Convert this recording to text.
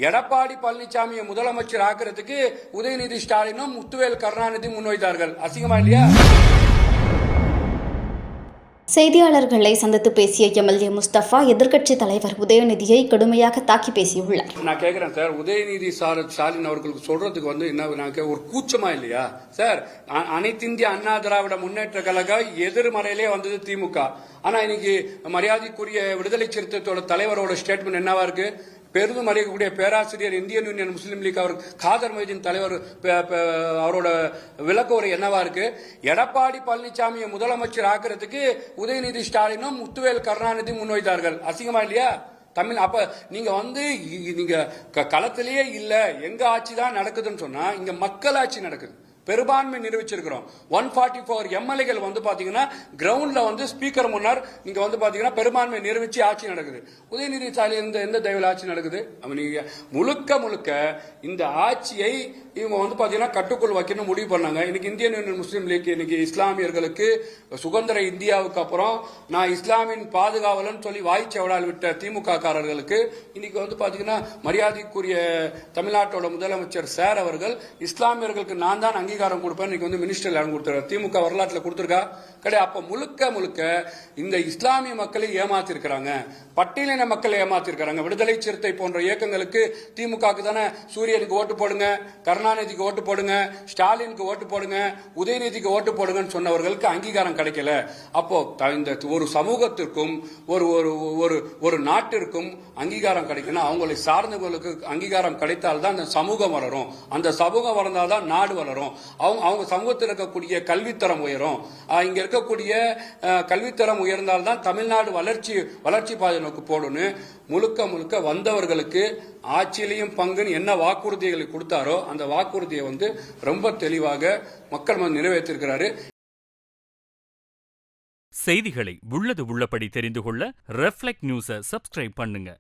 எடப்பாடி பழனிசாமியை முதலமைச்சர் ஆக்குறதுக்கு உதயநிதி ஸ்டாலினும் முத்துவேல் கருணாநிதி முன்வைத்தார்கள். அசிங்கமா இல்லையா? செய்தியாளர்களை சந்தித்து பேசிய எம்எல்ஏ முஸ்தபா எதிர்க்கட்சி தலைவர் உதயநிதியை கடுமையாக தாக்கி பேசியுள்ளார். நான் கேட்கிறேன் சார், உதயநிதி ஸ்டாலின் அவர்களுக்கு சொல்றதுக்கு என்ன ஒரு கூச்சமா இல்லையா சார்? அனைத்து இந்திய அண்ணா திராவிட முன்னேற்ற கழகம் எதிர்மறையிலே வந்தது திமுக. ஆனா இன்னைக்கு மரியாதைக்குரிய விடுதலை சிறுத்தைகளோட தலைவரோட ஸ்டேட்மெண்ட் என்னவா இருக்கு? பெரிதும் அறியக்கூடிய பேராசிரியர் இந்தியன் யூனியன் முஸ்லீம் லீக் அவர் காதர் மைதீன் தலைவர் அவரோட விளக்குரை என்னவா இருக்கு? எடப்பாடி பழனிசாமியை முதலமைச்சர் ஆக்குறதுக்கு உதயநிதி ஸ்டாலினும் முத்துவேல் கருணாநிதி முன்வைத்தார்கள். அசிங்கமா இல்லையா? தமிழ் அப்ப நீங்க களத்திலேயே இல்ல, எங்க ஆட்சி தான் நடக்குதுன்னு சொன்னா இங்க மக்கள் ஆட்சி நடக்குது. பெரும்பான்மை நிரூபிச்சிருக்கிறோம். 144 எம்எல்ஏகள் பாத்தீங்கன்னா கிரவுண்ட்ல ஸ்பீக்கர் முன்னார் நீங்க பாத்தீங்கன்னா பெரும்பான்மை நிரூபிச்சு ஆட்சி நடக்குது. உதயநிதி ஸ்டாலின் எந்த தயவில் ஆட்சி நடக்குது? நீங்க முழுக்க இந்த ஆட்சியை இவங்க பாத்தீங்கன்னா கட்டுக்குள் வைக்கணும் முடிவு பண்ணாங்க. இன்னைக்கு இந்தியன் யூனியன் முஸ்லீம் லீக் இன்னைக்கு இஸ்லாமியர்களுக்கு சுதந்திர இந்தியாவுக்கு அப்புறம் நான் இஸ்லாமின் பாதுகாவலன் சொல்லி வாய்ச்சவடால் விட்ட திமுக காரர்களுக்கு இன்னைக்கு பாத்தீங்கன்னா மரியாதைக்குரிய தமிழ்நாட்டோட முதலமைச்சர் சார் அவர்கள் இஸ்லாமியர்களுக்கு நான் தான் அங்கீகாரம் கொடுப்பேன் இன்னைக்கு மினிஸ்டர் இடம் கொடுத்துருக்காரு. திமுக வரலாற்றில் கொடுத்திருக்கா கிடையாது. அப்ப முழுக்க இந்த இஸ்லாமிய மக்களை ஏமாத்திருக்கிறாங்க, பட்டியலின மக்களை ஏமாத்திருக்கிறாங்க. விடுதலை சிறுத்தை போன்ற இயக்கங்களுக்கு திமுகவுக்கு தானே சூரியனுக்கு ஓட்டு போடுங்க, கருணாநிதிக்கு ஓட்டு போடுங்க, ஸ்டாலினுக்கு ஓட்டு போடுங்க, உதயநிதிக்கு ஓட்டு போடுங்கன்னு சொன்னவர்களுக்கு அங்கீகாரம் கிடைக்கல. அப்போ இந்த ஒரு சமூகத்திற்கும் ஒரு நாட்டிற்கும் அங்கீகாரம் கிடைக்கணும். அவங்களை சார்ந்தவர்களுக்கு அங்கீகாரம் கிடைத்தால்தான் அந்த சமூகம் வளரும். அந்த சமூகம் வளர்ந்தால்தான் நாடு வளரும். அவங்க சமூகத்தில் இருக்கக்கூடிய கல்வித்தரம் உயரும். இங்க இருக்கக்கூடிய கல்வித்தரம் உயர்ந்தால்தான் தமிழ்நாடு வளர்ச்சி பாதை நோக்கி போடணும். முழுக்க வந்தவர்களுக்கு ஆட்சியிலையும் பங்குன்னு என்ன வாக்குறுதிகளை கொடுத்தாரோ அந்த வாக்குறுதியை ரொம்ப தெளிவாக மக்கள் நிறைவேற்றிருக்கிறாரு. செய்திகளை உள்ளது உள்ளபடி தெரிந்து கொள்ள ரெஃப்ளெக்ட் நியூஸை சப்ஸ்கிரைப் பண்ணுங்க.